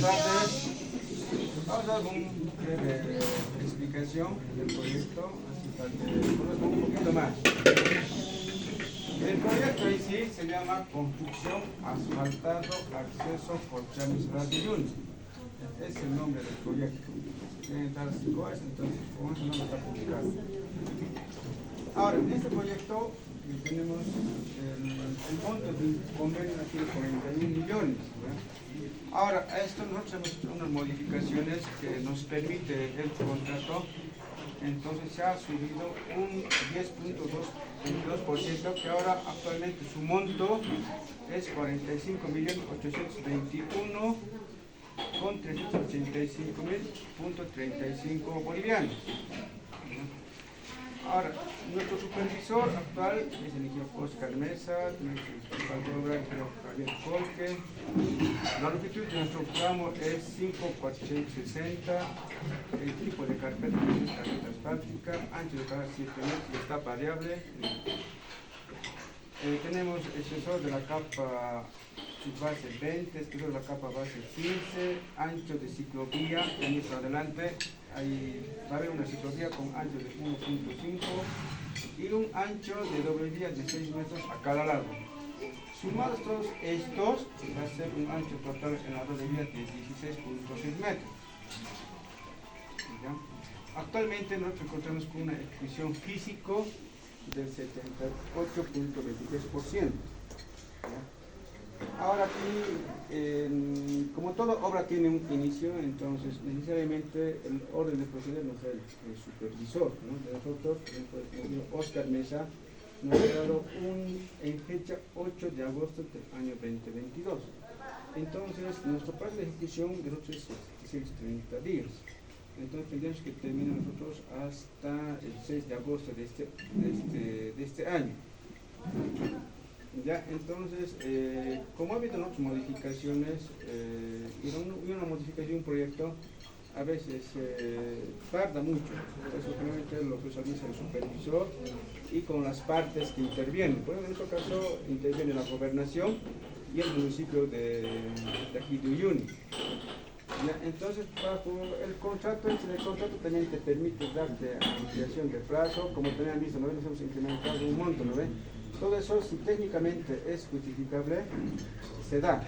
buenas tardes. Vamos a dar una breve explicación del proyecto, así para que conozcan un poquito más. El proyecto en sí se llama Construcción Asfaltado Acceso por Chamis Radio Junior. Es el nombre del proyecto. Tiene tal 5 años, entonces con ese nombre está publicado. Ahora, en este proyecto tenemos el monto del convenio aquí de 41 millones. ¿verdad? Ahora, a esto nosotros hemos hecho unas modificaciones que nos permite el contrato. Entonces se ha subido un 10.2%, que ahora actualmente su monto es 45.821 con 385.35 bolivianos. Ahora, nuestro supervisor actual es el ingeniero Oscar Mesa, nuestro principal de obra, ingeniero Javier Colque. La longitud de nuestro tramo es 5.460, el tipo de carpeta es carpeta asfáltica, ancho de cada 7 metros, está variable. Tenemos el sensor de la capa base 20, espesor de la capa base 15, ancho de ciclovía, y para adelante ahí va a haber una ciclovía con ancho de 1.5 y un ancho de doble vía de 6 metros a cada lado. Sumados todos estos, va a ser un ancho total en la doble vía de 16.6 metros. ¿Ya? Actualmente nosotros contamos con una ejecución físico del 78.23%. Ahora aquí, como toda obra tiene un inicio, entonces necesariamente el orden de proceder nos da el supervisor, ¿no? De nosotros, el Oscar Mesa, nos ha dado en fecha 8 de agosto del año 2022. Entonces, nuestro plazo de ejecución de nosotros es 30 días. Entonces tendríamos que terminar nosotros hasta el 6 de agosto de este año. Ya, entonces, como ha habido otras modificaciones, y una modificación de un proyecto a veces tarda mucho. Eso generalmente lo que utiliza el supervisor y con las partes que intervienen. Por ejemplo, en este caso interviene la gobernación y el municipio de aquí de Uyuni. Ya, entonces, bajo el contrato también te permite darte ampliación de plazo, como también han visto, ¿no? Nos hemos incrementado un monto, ¿no ve? Todo eso, si técnicamente es justificable, se da.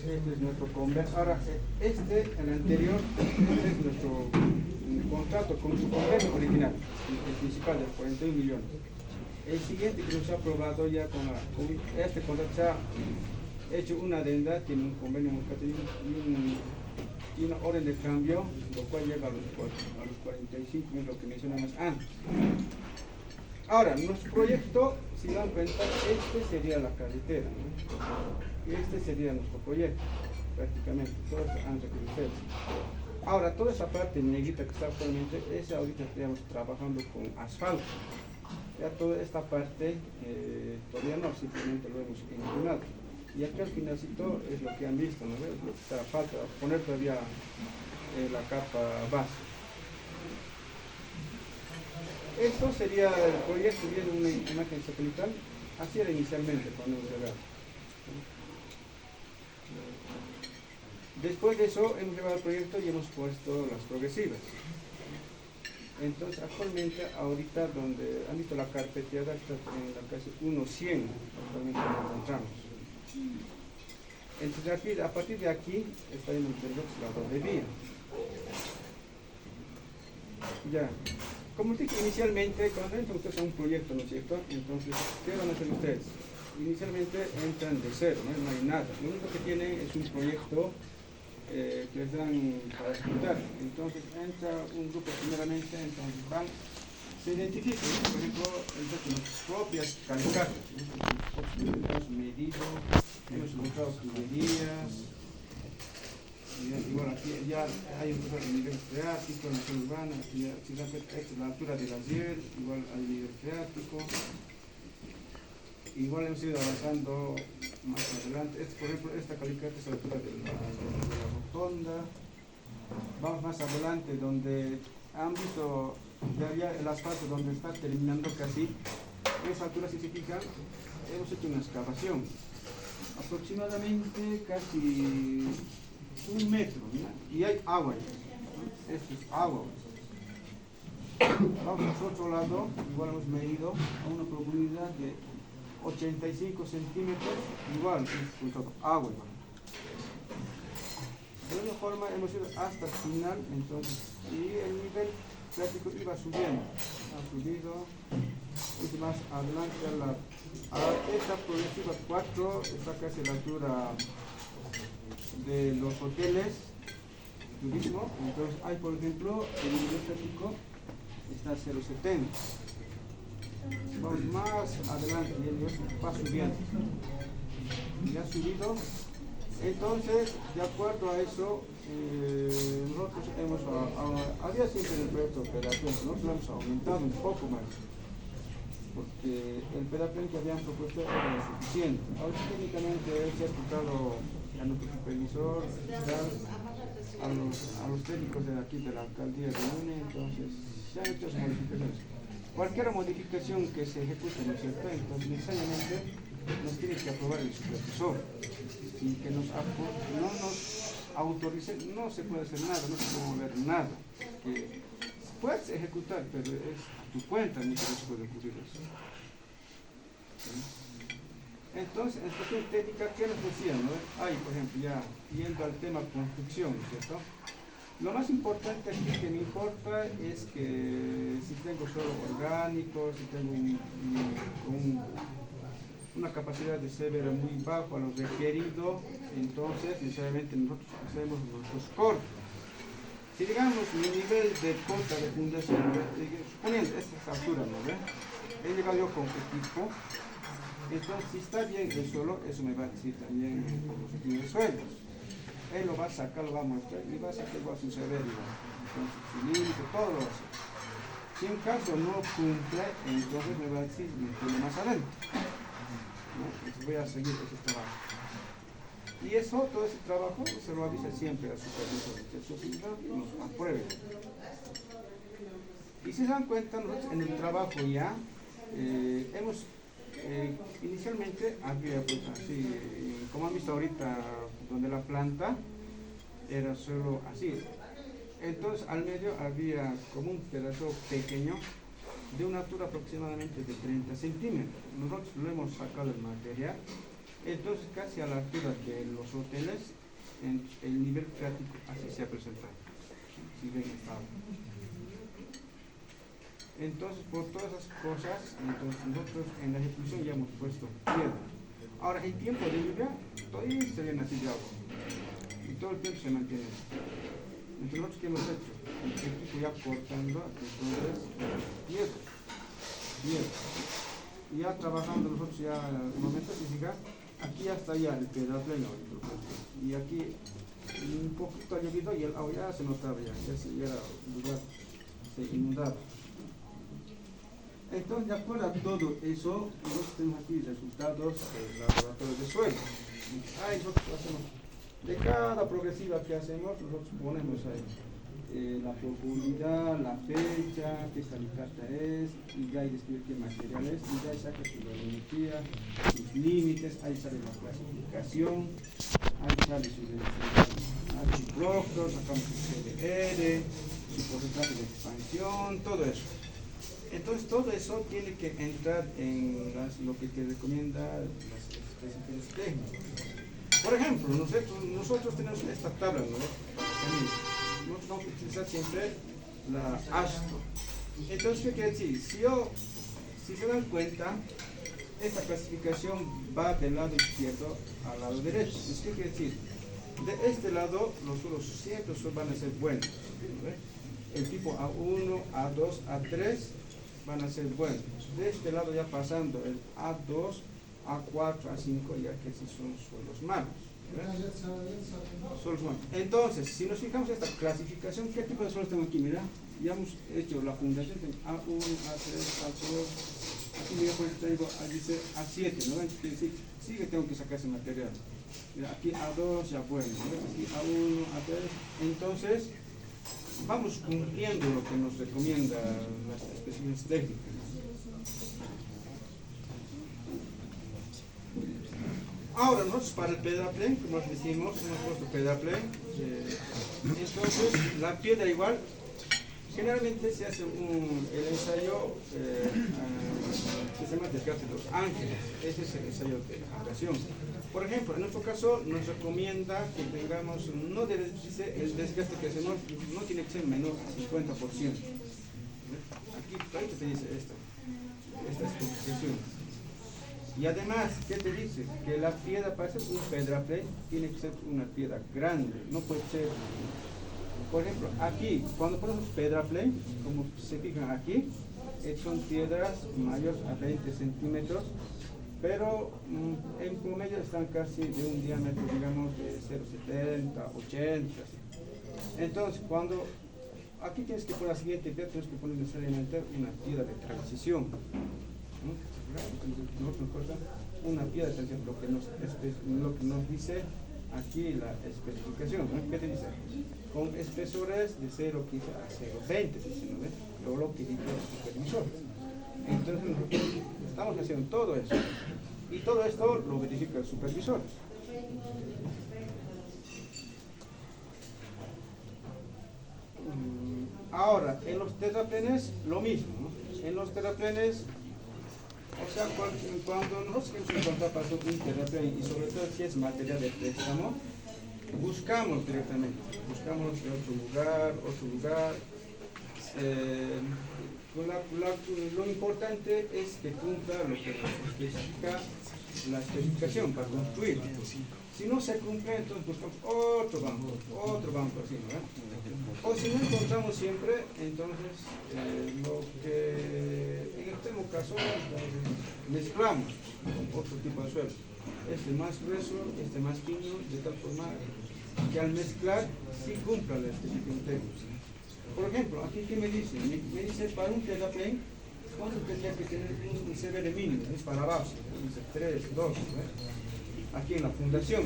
Este es nuestro convenio. Ahora, el anterior, este es nuestro contrato con su convenio original, el principal de 41 millones. El siguiente que nos ha aprobado ya con este contrato se ha hecho una adenda, tiene un convenio y una orden de cambio, lo cual llega a los 45 mil, lo que mencionamos antes. Ahora, nuestro proyecto, si dan cuenta, este sería la carretera, ¿no? Este sería nuestro proyecto, prácticamente, todos antes que ustedes. Ahora, toda esa parte negrita que está actualmente, esa ahorita estamos trabajando con asfalto. Ya toda esta parte todavía no, simplemente lo hemos inclinado. Y aquí al finalcito es lo que han visto, ¿no? Es lo que está falta poner todavía la capa base. Esto sería el proyecto, viene una imagen satelital, así era inicialmente cuando hemos llegado. Después de eso hemos llevado el proyecto y hemos puesto las progresivas. Entonces actualmente, ahorita donde han visto la carpeteada, está en la calle 1.100, actualmente nos encontramos. Entonces aquí, a partir de aquí está en el la doble vía. Ya. Como dije inicialmente, cuando entran ustedes a un proyecto, ¿no es cierto? Entonces, ¿qué van a hacer ustedes? Inicialmente entran de cero, no hay nada. Lo único que tienen es un proyecto que les dan para ejecutar. Entonces entra un grupo primeramente, entonces van, se identifican, ¿no? Por ejemplo, las propias calificadas. Hemos medido, hemos encontrado tuberías. Igual aquí ya hay un nivel freático en la zona urbana, esta es la altura del ayer, igual hay nivel freático. Igual hemos ido avanzando más adelante. Por ejemplo, esta calificada es la altura de la rotonda. Vamos más adelante donde han visto ya el asfalto donde está terminando casi. Esa altura, si se fijan, hemos hecho una excavación. aproximadamente casi 1 metro, ¿no? Y hay agua ahí, ¿no? Esto es agua. Vamos al otro lado, igual hemos medido a una profundidad de 85 centímetros, igual, es agua igual. De una forma hemos ido hasta el final, entonces, y el nivel práctico iba subiendo, ha subido, y más adelante a esta progresiva 4 está casi a la altura de los hoteles turismo. Entonces hay, por ejemplo, el nivel práctico está a 0,70. Vamos más adelante y el nivel va subiendo, ya ha subido. Entonces, de acuerdo a eso, nosotros hemos, había siempre el proyecto pedaplénico, nosotros lo hemos aumentado un poco más, porque el pedaplénico que habían propuesto era suficiente. Ahora técnicamente se ha escuchado a nuestro supervisor, a los técnicos de aquí de la alcaldía de UNE, entonces se han hecho esas modificaciones. Cualquier modificación que se ejecute, ¿no es cierto? Entonces necesariamente nos tiene que aprobar el supervisor y que no nos autorice, no se puede hacer nada, no se puede mover nada, que puedes ejecutar, pero es a tu cuenta, muchas veces puede ocurrir eso. ¿Sí? Entonces, en cuestión técnica, ¿qué nos decían? ¿No? Ahí, por ejemplo, ya yendo al tema construcción, ¿cierto? Lo más importante aquí que me importa es que si tengo suelo orgánico, si tengo una capacidad de severa muy bajo a lo requerido, entonces necesariamente nosotros hacemos nuestros cortes. Si digamos mi nivel de cota de fundación, suponiendo esta altura, ¿no ve? He llegado yo con equipo, entonces si está bien el suelo, eso me va a decir también los últimos suelos. Él lo va a sacar, lo va a mostrar y va a sacar, va a suceder igual. Entonces su límite, todo lo va a hacer. Si en caso no cumple, entonces me va a decir, me pone más adentro. ¿No? Entonces voy a seguir ese trabajo. Y eso, todo ese trabajo se lo avisa siempre al supervisor de sociedad y nos apruebe. Y si se dan cuenta, nosotros en el trabajo ya hemos, inicialmente había pues así, como han visto ahorita, donde la planta era solo así. Entonces al medio había como un pedazo pequeño de una altura aproximadamente de 30 centímetros. Nosotros lo hemos sacado el material, entonces casi a la altura de los hoteles, el nivel práctico así se ha presentado. Si ven estado. Entonces, por todas esas cosas, entonces nosotros en la ejecución ya hemos puesto piedra. Ahora, en tiempo de lluvia, todavía se viene así de agua. Y todo el tiempo se mantiene. Entonces, nosotros, ¿qué hemos hecho? El equipo ya cortando, entonces, piedra. Y ya trabajando nosotros ya, en el momento de fijar, aquí ya está ya el pedapleno. Y aquí, un poquito ha llovido y el agua ya se notaba ya era un lugar, se inundaba. Entonces, de acuerdo a todo eso, nosotros tenemos aquí resultados del laboratorio de suelo. Ahí nosotros hacemos, de cada progresiva que hacemos, nosotros ponemos ahí la profundidad, la fecha, qué salicata es, y ya ahí describe qué material es, y ya ahí saca su volumetría, sus límites, ahí sale la clasificación, ahí sale su proctor, sacamos su CDR, su porcentaje de expansión, todo eso. Entonces todo eso tiene que entrar en lo que te recomienda las especificaciones técnicas. Por ejemplo, nosotros tenemos esta tabla, ¿no? Nosotros vamos a utilizar siempre la ASTO. Entonces, ¿qué quiere decir? Si se dan cuenta, esta clasificación va del lado izquierdo al lado derecho. Entonces, ¿qué quiere decir? De este lado, los suelos siempre van a ser buenos, ¿no? El tipo A1, A2, A3 van a ser buenos. De este lado ya pasando el A2, A4, A5, ya que sí son suelos malos. Suelos malos. Entonces, si nos fijamos en esta clasificación, ¿qué tipo de suelos tengo aquí? Mira, ya hemos hecho la fundación, A1, A3, A2, aquí mira, por ejemplo, tengo, dice A7, ¿no? Quiere decir, sí que tengo que sacar ese material. Mira, aquí A2 ya bueno, ¿no? Aquí A1, A3, entonces vamos cumpliendo lo que nos recomienda las especificaciones técnicas. Ahora nosotros para el pedaple, como decimos, hemos puesto pedaple, entonces la piedra igual, generalmente se hace el ensayo que se llama desgaste de los ángeles, ese es el ensayo de abrasión. Por ejemplo, en nuestro caso nos recomienda que tengamos, dice el desgaste que hacemos no tiene que ser menor al 50%. Aquí te dice esta especificación. Y además, ¿qué te dice? Que la piedra para ser un pedaple tiene que ser una piedra grande, no puede ser. Por ejemplo, aquí, cuando ponemos pedaple, como se fijan aquí, son piedras mayores a 20 centímetros, pero en promedio están casi de un diámetro, digamos, de 0,70, 80. Entonces, cuando aquí tienes que poner la siguiente piedra, tienes que poner necesariamente una piedra de transición. Una piedra de transición, lo que nos dice aquí la especificación, ¿no? ¿Qué te dice? Con espesores de 0,15 a 0,20, ¿no? Lo que dice el supervisor. Entonces nosotros estamos haciendo todo eso. Y todo esto lo verifica el supervisor. Ahora, en los terraplenes, lo mismo, ¿no? En los terraplenes, o sea, cuando nosotros queremos encontrar para un terraplén, y sobre todo si es material de préstamo, buscamos directamente, buscamos de otro lugar. Lo importante es que cumpla lo que especifica la especificación para construir. Si no se cumple, entonces buscamos otro banco así, ¿no? O si no encontramos siempre, entonces lo que en el último caso mezclamos con otro tipo de suelo. Este más grueso, este más fino, de tal forma que al mezclar sí cumpla la especificación técnica. Por ejemplo, aquí ¿qué me dice? Me dice para un terraplén, ¿cuánto tendría que tener un CBR mínimo? Es para abajo, dice 3, 2, ¿no? Aquí en la fundación.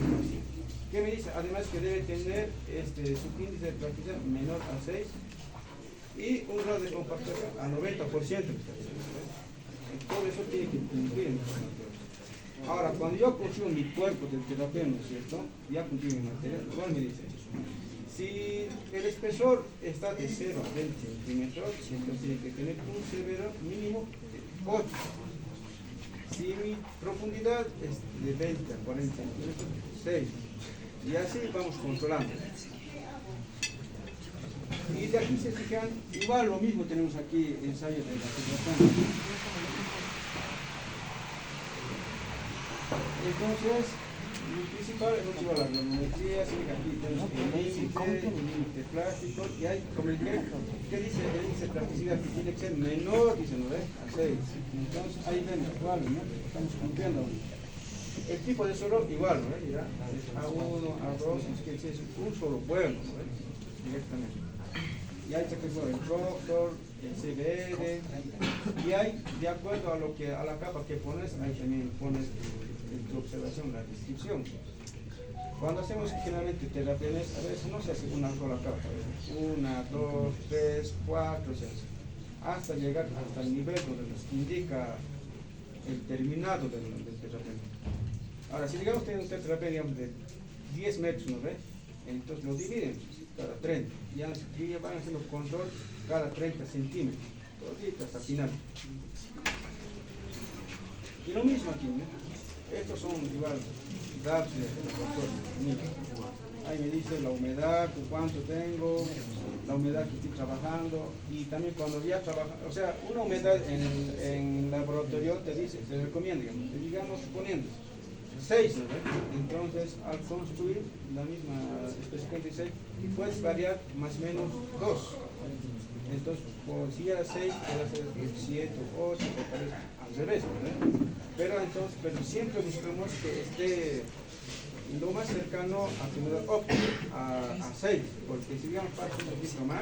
¿Qué me dice? Además que debe tener su índice de plasticidad menor a 6 y un grado de compactación a 90%. Todo eso tiene que cumplir. Ahora, cuando yo construyo mi cuerpo del terraplén, ¿no es cierto? Ya cumplí mi material. Igual me dice, si el espesor está de 0 a 20 centímetros, entonces tiene que tener un severo mínimo de 8. Si mi profundidad es de 20 a 40 centímetros, 6. Y así vamos controlando. Y de aquí se fijan, igual lo mismo tenemos aquí ensayo de la situación. Entonces, lo principal es la granulometría, aquí tenemos el límite plástico, y hay, como el ¿qué dice el índice de plasticidad? Que tiene que ser menor, dice, ¿no ves? A 6. Entonces, ahí vemos, igual, ¿no? Estamos cumpliendo. El tipo de suelo, igual, ¿no ves? A1, A2, es que es un solo pueblo, ¿no ves? Directamente. Y hay que hacer el rotor, el CBR, y hay, de acuerdo a la capa que pones, ahí también pones en tu observación la descripción. Cuando hacemos generalmente terraplenes, a veces no se hace una sola capa, 1, 2, 3, 4, hasta llegar hasta el nivel donde nos indica el terminado del terraplén. Ahora, si digamos que tenemos un terraplén, digamos, de 10 metros, ¿no ve? Entonces lo dividen cada 30, y ya van haciendo control cada 30 centímetros, todito hasta el final. Y lo mismo aquí, ¿no? Estos son igual datos de la. Ahí me dice la humedad, cuánto tengo, la humedad que estoy trabajando, y también cuando ya trabaja, o sea, una humedad en laboratorio te dice, se recomienda, digamos suponiendo 6, ¿no? Entonces al construir la misma especificación de 6, puedes variar más o menos 2. Entonces, si era 6, puede ser 7, 8, al revés, ¿no? Pero siempre buscamos que esté lo más cercano a tu humedad óptima, a 6, porque si digamos pasa un poquito más,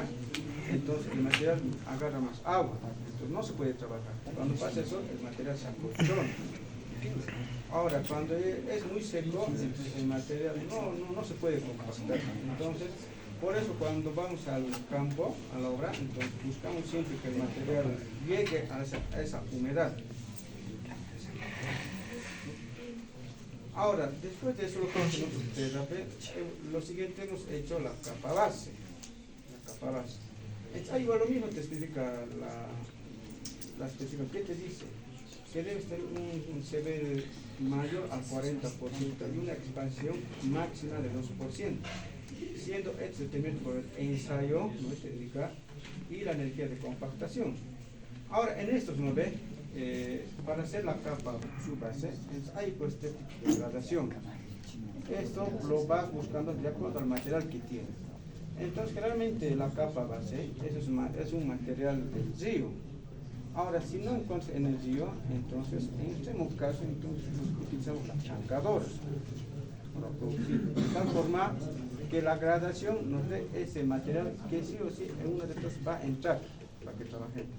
entonces el material agarra más agua, entonces no se puede trabajar. Cuando pasa eso, el material se acolchona. Ahora, cuando es muy seco, entonces el material no se puede capacitar. Entonces, por eso cuando vamos al campo, a la obra, entonces buscamos siempre que el material llegue a esa humedad. Ahora, después de eso, lo que hacemos ustedes, lo siguiente hemos hecho la capa base. La capa base. Ahí igual lo mismo te especifica la especificación. ¿Qué te dice? Que debe tener un CV mayor al 40% y una expansión máxima de 2%, siendo esto determinado por el ensayo, ¿no? Te indica, y la energía de compactación. Ahora, en estos, ¿no ve? Para hacer la capa subbase, hay pues este tipo de gradación. Esto lo vas buscando de acuerdo al material que tienes. Entonces, generalmente la capa base es un material del río. Ahora, si no encuentras en el río, entonces, en este caso, entonces utilizamos las chancadoras para producir, de tal forma que la gradación nos dé ese material que sí o sí en una de estas va a entrar para que trabajemos.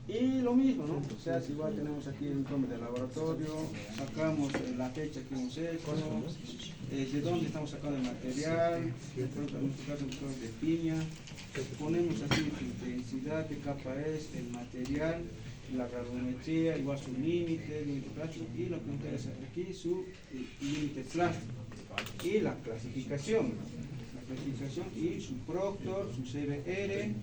Y lo mismo, ¿no? O sea, si igual tenemos aquí el informe del laboratorio, sacamos la fecha que hemos hecho, de dónde estamos sacando el material, de pronto en este caso de piña, ponemos aquí su intensidad, qué capa es, el material, la graduometría, igual su límite plástico, y lo que nos interesa aquí, su límite plástico, y la clasificación y su proctor, su CBR,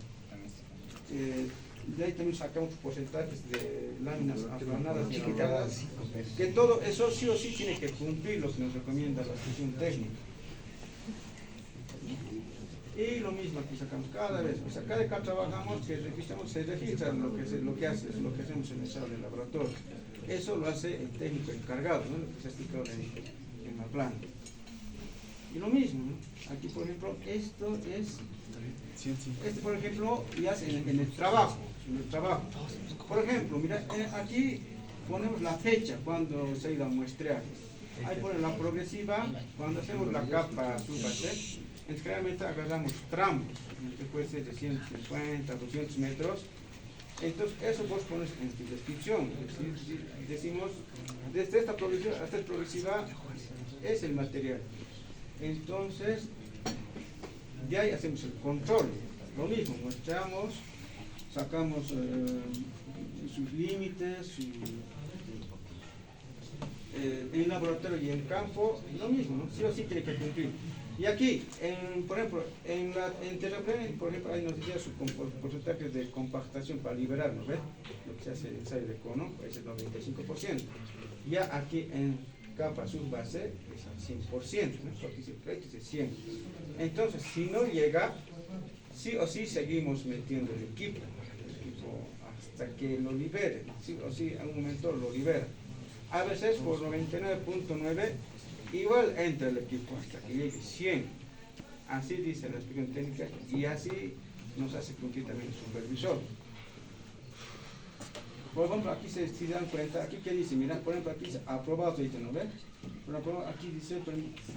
de ahí también sacamos porcentajes de láminas aplanadas y alargadas, que todo eso sí o sí tiene que cumplir lo que nos recomienda la instrucción técnica. Y lo mismo aquí sacamos cada vez, pues acá de acá trabajamos, que registramos, se registra lo que hacemos en el sala del laboratorio. Eso lo hace el técnico encargado, ¿no? Lo que se ha explicado en la planta. Y lo mismo, ¿no? Aquí por ejemplo, esto es, por ejemplo, ya es en el trabajo. Por ejemplo, mira, aquí ponemos la fecha cuando se ha ido a muestrear. Ahí ponen la progresiva, cuando hacemos la capa subbase, generalmente agarramos tramos, que puede ser de 150, 200 metros. Entonces, eso vos pones en tu descripción. Es decir, decimos, desde esta progresiva hasta esta progresiva es el material. Entonces, de ahí hacemos el control. Lo mismo, muestramos, sacamos sus límites, en laboratorio y en campo, lo mismo, ¿no? Sí o sí tiene que cumplir. Y aquí, por ejemplo, en terraplén, por ejemplo, ahí nos decía su porcentaje de compactación para liberarnos, ¿ves? Lo que se hace en el ensayo de cono, es el 95%. Ya aquí en capa subbase es al 100%, ¿no? Porque si el crédito es de 100. Entonces, si no llega, sí o sí seguimos metiendo el equipo hasta que lo libere, sí o sí en un momento lo libera. A veces por 99.9 igual entra el equipo hasta que llegue 100. Así dice la explicación técnica y así nos hace cumplir también el supervisor. Por ejemplo, aquí se dan cuenta, aquí que dice, mira, por ejemplo, aquí dice aprobado, ¿no ven? Pero aquí dice,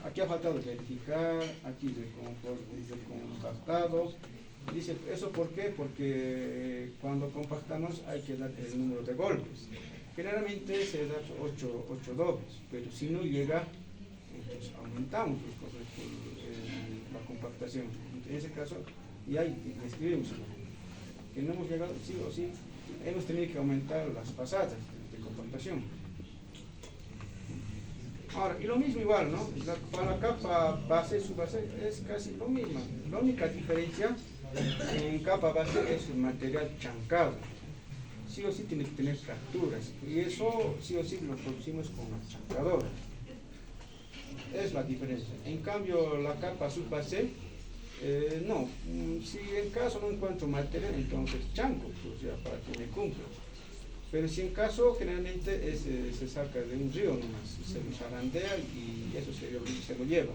aquí ha faltado verificar, aquí dice compactado. Dice, ¿eso por qué? Porque cuando compactamos hay que dar el número de golpes. Generalmente se da 8 dobles, pero si no llega, entonces aumentamos la compactación. En ese caso, y ahí escribimos que no hemos llegado, sí o sí, hemos tenido que aumentar las pasadas de compactación. Ahora, y lo mismo igual, ¿no? Para la capa base, subbase, es casi lo mismo. La única diferencia en capa base es el material chancado. Sí o sí tiene que tener fracturas, y eso sí o sí lo producimos con la chancadora. Es la diferencia. En cambio, la capa subbase, no. Si en caso no encuentro material, entonces chanco, pues ya para que me cumpla. Pero si en caso, generalmente se saca de un río nomás, se lo zarandea y eso se lo lleva.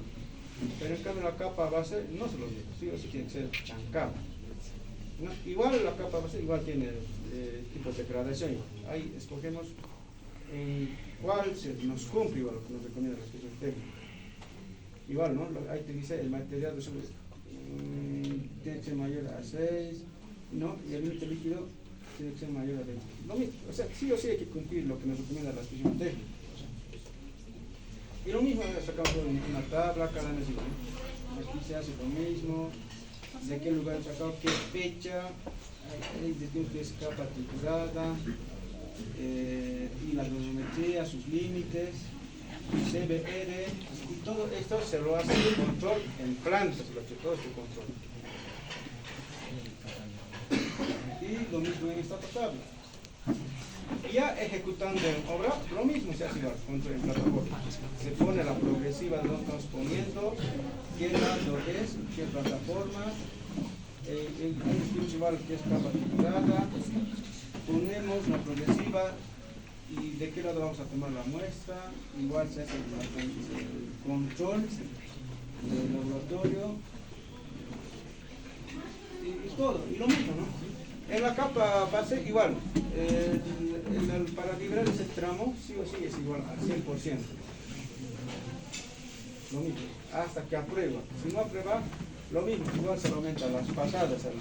Pero en cambio la capa base no se lo lleva, sí o sí tiene que ser chancada. ¿No? Igual la capa base igual tiene tipos de gradación. Ahí escogemos cuál nos cumple igual lo que nos recomienda la instrucción técnica. Igual, ¿no? Ahí te dice el material de tiene que ser mayor a 6, ¿no? Y el límite líquido tiene que ser mayor a 20. Lo mismo, o sea, sí o sí hay que cumplir lo que nos recomienda la instrucción técnica. Y lo mismo, sacamos una tabla, cada mes igual. Aquí se hace lo mismo. De qué lugar sacado, qué fecha, decimos que es capa triturada, y la granulometría, sus límites, CBR, y todo esto se lo hace el control en plantas, todo este control. Y lo mismo en esta tabla. Y ya ejecutando en obra, lo mismo se hace igual, control en plataforma. Se pone la progresiva de donde estamos poniendo, qué lado es, qué plataforma, el igual que es capa figurada, ponemos la progresiva y de qué lado vamos a tomar la muestra, igual se hace el control del laboratorio y todo, y lo mismo, ¿no? En la capa base igual, para liberar ese tramo sí o sí es igual al 100%. Lo mismo, hasta que aprueba. Si no aprueba, lo mismo, igual se aumenta las pasadas al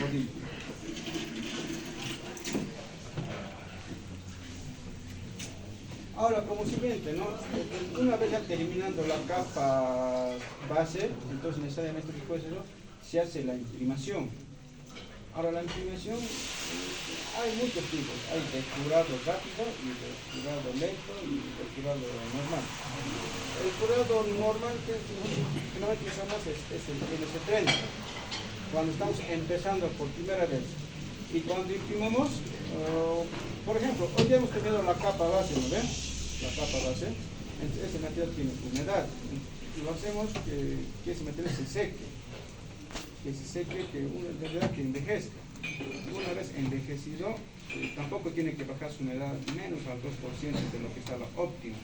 rodillo. Ahora, como siguiente, ¿no? Una vez ya terminando la capa base, entonces necesariamente después de eso se hace la imprimación. Ahora, la imprimación, hay muchos tipos. Hay de curado rápido y de curado lento y de curado normal. El curado normal que normalmente usamos es el MS30, cuando estamos empezando por primera vez. Y cuando imprimimos, por ejemplo, hoy ya hemos tenido la capa base, ¿no ven? La capa base. Entonces, ese material tiene humedad. Y lo hacemos que ese material se seque. Que se seque, que una verdad que envejezca. Una vez envejecido, tampoco tiene que bajar su humedad menos al 2% de lo que está la óptima,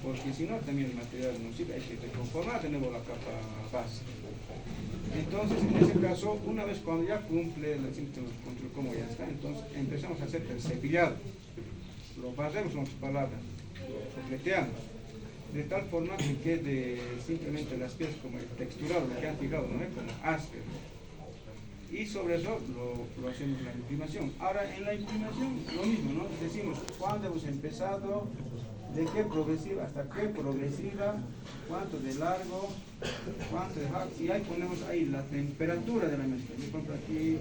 porque si no también el material no sirve, hay que reconformar de nuevo la capa base. Entonces, en ese caso, una vez cuando ya cumple el control como ya está, entonces empezamos a hacer el cepillado. Lo barremos con sus palabras, lo sopleteamos, de tal forma que quede simplemente las piezas como el texturado, lo que han fijado, ¿no? Como áspero. Y sobre eso lo hacemos la imprimación. Ahora, en la imprimación, lo mismo, ¿no? Decimos cuándo hemos empezado, de qué progresiva hasta qué progresiva, cuánto de largo, cuánto de largo, y ahí ponemos ahí la temperatura de la mezcla. Por ejemplo, aquí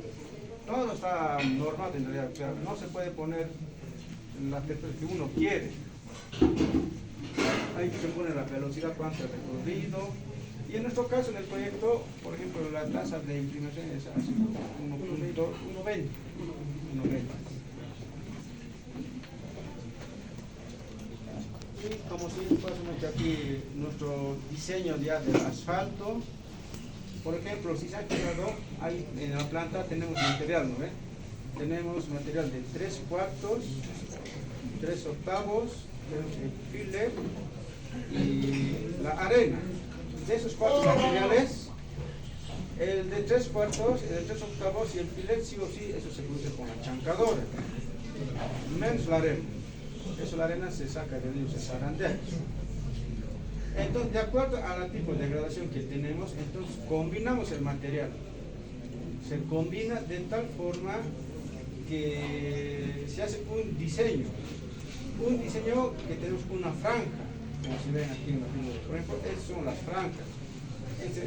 todo está normal en realidad, o sea, no se puede poner la temperatura que uno quiere. Ahí se pone la velocidad, cuánto el recorrido. Y en nuestro caso, en el proyecto, por ejemplo, la tasa de imprimación es así, 1.20. Y como si pasamos aquí nuestro diseño ya del asfalto. Por ejemplo, si se ha fijado, ahí en la planta tenemos material, ¿no ve? Tenemos material de 3/4, 3/8, tenemos el filler y la arena. De esos 4 materiales, el de 3/4, el de 3/8 y el filet, sí o sí, eso se produce con la chancadora, menos la arena. Eso la arena se saca de ellos, se zarandea. Entonces, de acuerdo al tipo de degradación que tenemos, entonces combinamos el material. Se combina de tal forma que se hace un diseño que tenemos una franja. Como se ven aquí en la figura, por ejemplo, esas son las franjas.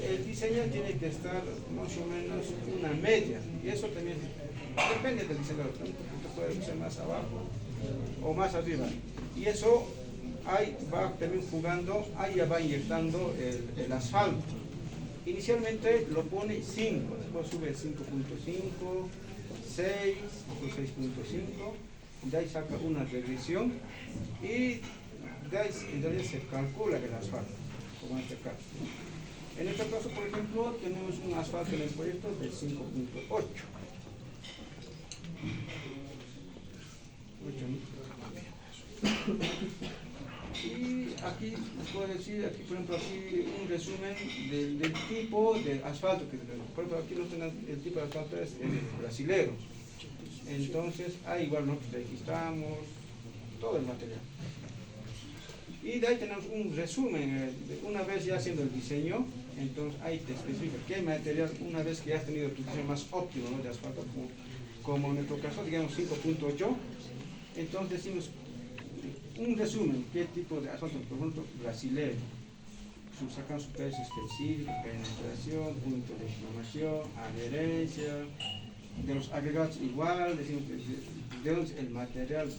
El diseño tiene que estar más o menos una media, y eso también depende del diseñador, un poquito puede ser más abajo o más arriba, y eso ahí va también jugando, ahí ya va inyectando el asfalto. Inicialmente lo pone 5, después sube 5.5, 6, 6.5, de ahí saca una regresión y de ahí en realidad se calcula el asfalto, como en este caso. En este caso, por ejemplo, tenemos un asfalto en el proyecto de 5.8. Y aquí les puedo decir, aquí, por ejemplo, aquí un resumen del tipo de asfalto que tenemos. Por ejemplo, aquí no tenemos, el tipo de asfalto es el brasilero. Entonces, ahí igual nosotros registramos todo el material. Y de ahí tenemos un resumen, una vez ya haciendo el diseño, entonces ahí te especifica qué material, una vez que has tenido tu diseño más óptimo, ¿no?, de asfalto, como en nuestro caso, digamos 5.8, entonces decimos un resumen, qué tipo de asfalto, por ejemplo, brasilero, sacamos peso específico, penetración, punto de inflamación, adherencia, de los agregados igual, decimos de dónde es el material,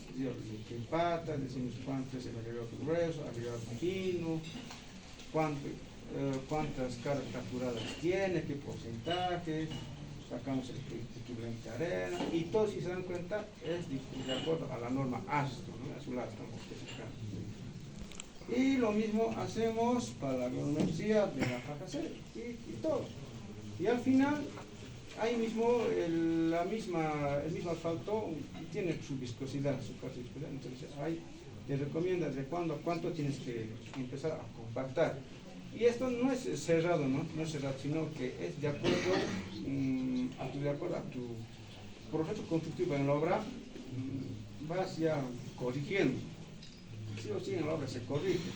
que pata, decimos cuánto es el agregado grueso, agregado fino, cuántas cargas capturadas tiene, qué porcentaje, sacamos el equivalente a arena, y todo, si se dan cuenta, es de acuerdo a la norma ASTO, ¿no? A su lado estamos especificando. Y lo mismo hacemos para la granulometría de la faja C, y todo. Y al final, ahí mismo, el mismo asfalto tiene su viscosidad, su parte de viscosidad, entonces ahí te recomienda de cuándo a cuánto tienes que empezar a compactar. Y esto no es cerrado, ¿no? No es cerrado, sino que es de acuerdo, a tu proceso constructivo en la obra, vas ya corrigiendo. Sí o sí en la obra se corrige.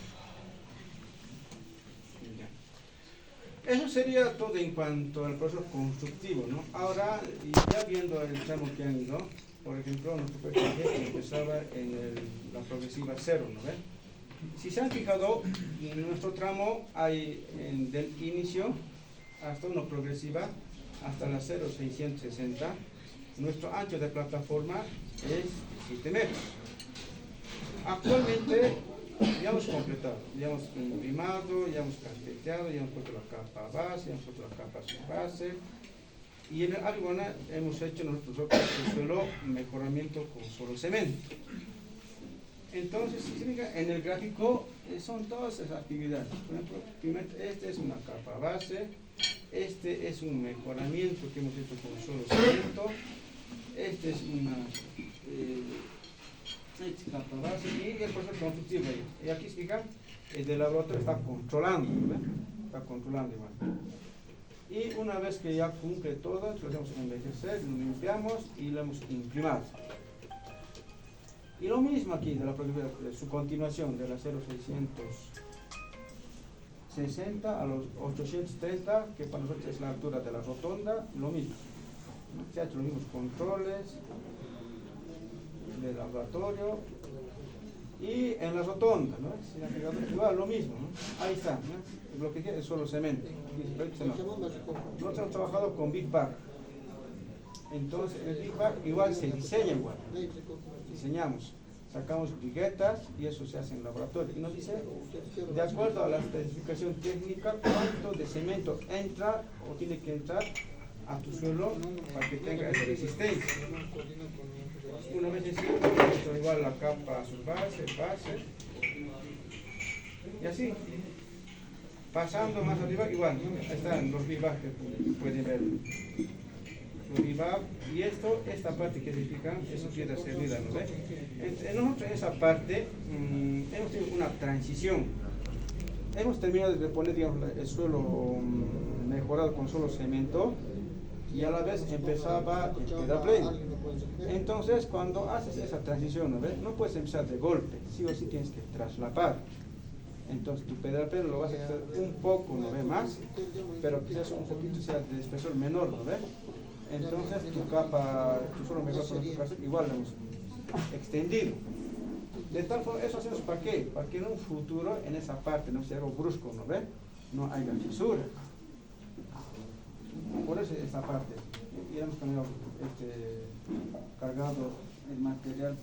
Eso sería todo en cuanto al proceso constructivo, ¿no? Ahora, ya viendo el tramo que han ido, por ejemplo, nuestro proyecto empezaba en la progresiva 0, ¿no ven? Si se han fijado, en nuestro tramo hay del inicio hasta una progresiva, hasta la 0,660. Nuestro ancho de plataforma es 7 metros. Actualmente ya hemos completado, ya hemos imprimado, ya hemos carpeteado, ya hemos puesto la capa base, ya hemos puesto la capa subbase. Y en el Argona hemos hecho nuestros bloques de suelo mejoramiento con solo cemento. Entonces, si se fija, en el gráfico son todas esas actividades. Por ejemplo, primero, este es una capa base, este es un mejoramiento que hemos hecho con solo cemento, este es una capa base y el proceso constructivo. Y aquí se fija, el del laboratorio está controlando, ¿no? Está controlando igual. Y una vez que ya cumple todo, lo hacemos envejecer, lo limpiamos y lo hemos imprimado. Y lo mismo aquí, de su continuación, de la 0,660 a los 830, que para nosotros es la altura de la rotonda, lo mismo. Se han hecho los mismos controles del laboratorio. Y en la rotonda, ¿no? Igual lo mismo, ¿no? Ahí está, ¿no? Lo que queda es solo cemento. Nosotros hemos trabajado con Big Bag. Entonces, el Big Bag igual se diseña igual. Diseñamos, sacamos briguetas y eso se hace en el laboratorio. Y nos dice, de acuerdo a la especificación técnica, cuánto de cemento entra o tiene que entrar a tu suelo para que tenga esa resistencia. Una vez esto, igual la capa subbase, base, y así. Pasando más arriba, igual, ¿no? Están los bivac que pueden ver. Los bivac, y esta parte que se fijan, eso piedra servida, ¿no ve? Nosotros en esa parte hemos tenido una transición. Hemos terminado de poner, digamos, el suelo mejorado con solo cemento y a la vez empezaba el piedra plena. Entonces, cuando haces esa transición, ¿no ves? No puedes empezar de golpe, sí o sí tienes que traslapar. Entonces, tu piedra plena lo vas a hacer un poco, ¿no ves? Más, pero quizás un poquito sea de espesor menor, ¿no ves? Entonces, tu suelo mejor con tu casa, igual lo hemos extendido. De tal forma, eso hacemos ¿para qué? Para que en un futuro, en esa parte, no sea algo brusco, ¿no ves? No haya fisura. Por eso esta parte. Y hemos cambiado cargado el material.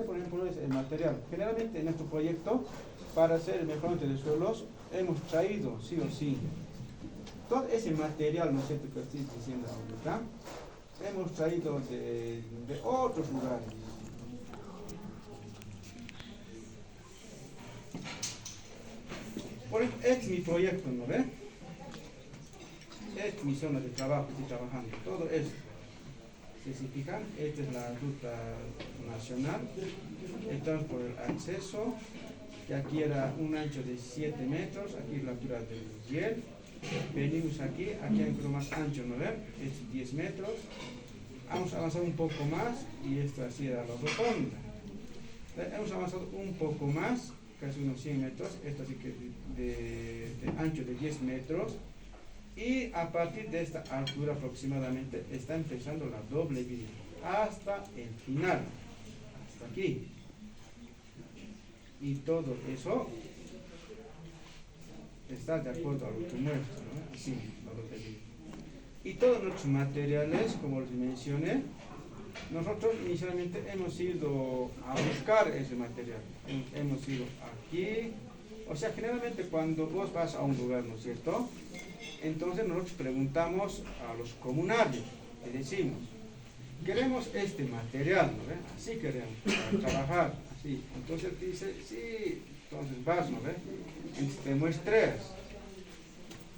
Por ejemplo, es el material. Generalmente en nuestro proyecto, para hacer el mejoramiento de suelos, hemos traído, sí o sí, todo ese material, ¿no es cierto?, que estoy diciendo ahorita, hemos traído de otros lugares. Por ejemplo, este es mi proyecto, ¿no ve? Esta es mi zona de trabajo, estoy trabajando, todo esto. Si se fijan, esta es la ruta nacional, entramos por el acceso, que aquí era un ancho de 7 metros, aquí es la altura del hiel, venimos aquí hay un poco más ancho, ¿no ven? Es 10 metros, hemos avanzado un poco más, y esto así era la rotonda. Hemos avanzado un poco más, casi unos 100 metros, esto así que de ancho de 10 metros, y a partir de esta altura aproximadamente está empezando la doble vía hasta el final, hasta aquí. Y todo eso está de acuerdo a lo que muestra, ¿no? Así, la doble vía. Y todos nuestros materiales, como les mencioné, nosotros inicialmente hemos ido a buscar ese material. Hemos ido aquí. O sea, generalmente cuando vos vas a un lugar, ¿no es cierto? Entonces nosotros preguntamos a los comunarios, le decimos, queremos este material, ¿no ve? Así queremos, para trabajar, así. Entonces él dice, sí, entonces vas, ¿no ve? Entonces te muestras.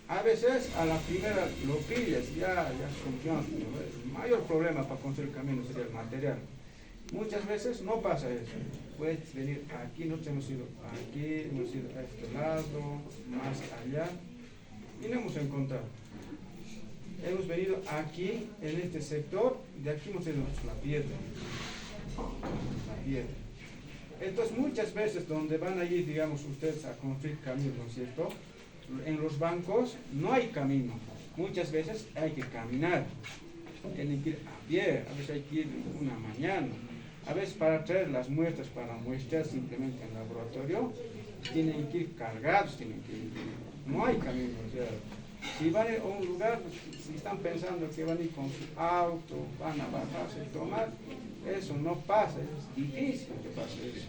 A veces a la primera lo pillas, ya funciona, ¿no ve? El mayor problema para construir el camino sería el material. Muchas veces no pasa eso. Puedes venir aquí, nosotros hemos ido aquí, hemos ido a este lado, más allá, y no hemos encontrado. Hemos venido aquí, en este sector, de aquí hemos ido a la piedra. La piedra. Entonces, muchas veces donde van allí, digamos, ustedes a construir caminos, ¿no es cierto? En los bancos no hay camino. Muchas veces hay que caminar. Tienen que ir a pie, a veces hay que ir una mañana. A veces para traer las muestras, para muestrar simplemente en el laboratorio, tienen que ir cargados, tienen que ir. No hay camino. O sea, si van a un lugar, si están pensando que van a ir con su auto, van a bajarse y tomar, eso no pasa, es difícil que pase eso.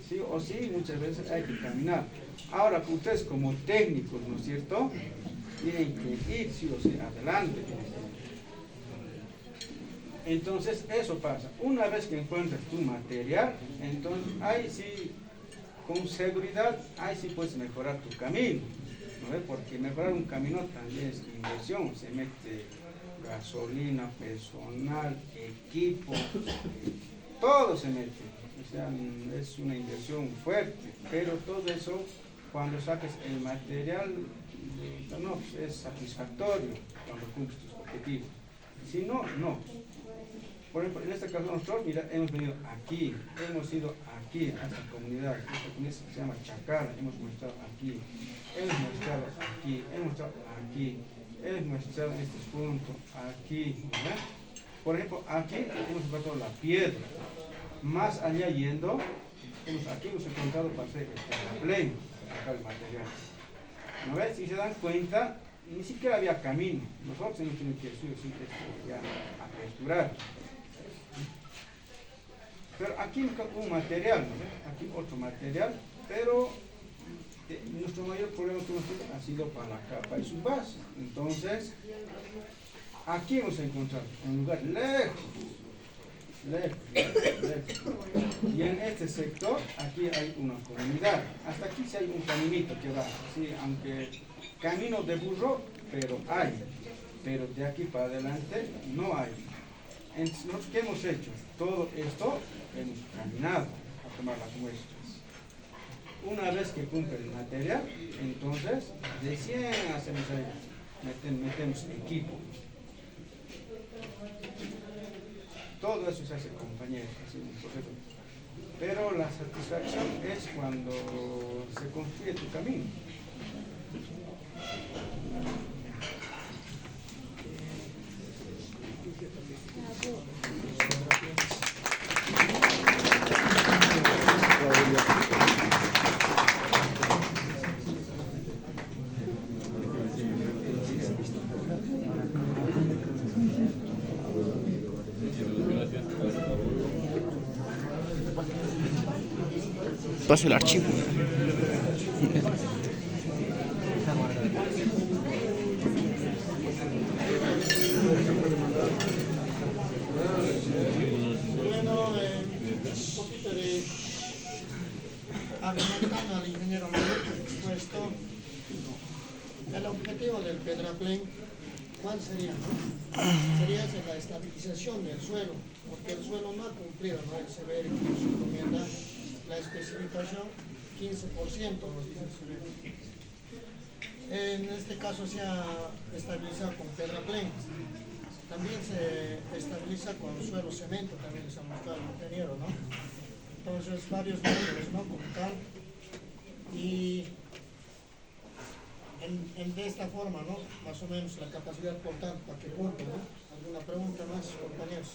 Sí o sí, muchas veces hay que caminar. Ahora, ustedes como técnicos, ¿no es cierto? Tienen que ir sí o sí adelante. Entonces, eso pasa. Una vez que encuentras tu material, entonces ahí sí, con seguridad, ahí sí puedes mejorar tu camino. ¿No? Porque mejorar un camino también es inversión. Se mete gasolina, personal, equipo, todo se mete. O sea, es una inversión fuerte, pero todo eso, cuando saques el material, no, es satisfactorio cuando cumples tus objetivos. Si no, no. Por ejemplo, en este caso nosotros, mira, hemos venido aquí, hemos ido aquí, a esta comunidad se llama Chacara, hemos mostrado aquí, hemos mostrado aquí, hemos mostrado aquí, hemos mostrado en este punto, aquí, ¿verdad? Por ejemplo, aquí hemos encontrado la piedra. Más allá yendo, aquí hemos encontrado para hacer el terraplén, para sacar el material. ¿No ves? Si se dan cuenta, ni siquiera había camino. Nosotros hemos tenido que subir ya aperturar. Pero aquí un material, ¿no ves? Aquí otro material, pero nuestro mayor problema que hemos tenido ha sido para la capa y su base. Entonces, aquí hemos encontrado un lugar lejos. Y en este sector, aquí hay una comunidad. Hasta aquí sí hay un caminito que va, ¿sí? Aunque camino de burro, pero hay. Pero de aquí para adelante no hay. Entonces, ¿qué hemos hecho? Todo esto hemos caminado a tomar las muestras. Una vez que cumple el material, entonces, recién hacemos ahí, metemos equipo. Todo eso se hace compañeros, así un proceso. Pero la satisfacción es cuando se construye tu camino. Pasa el archivo. Un poquito de argumentando al ingeniero puesto el objetivo del pedraplén, ¿cuál sería? Sería la estabilización del suelo, porque el suelo no ha cumplido, ¿no? El SEBERI nos recomienda la especificación 15%, nos dice el SEBERI. En este caso se ha estabilizado con pedraplén. También se estabiliza con suelo cemento, también les ha mostrado el ingeniero, ¿no? Entonces, varios métodos, ¿no? Como tal. Y de esta forma, ¿no? Más o menos la capacidad por tanto, para que corte, ¿no? ¿Alguna pregunta más, compañeros?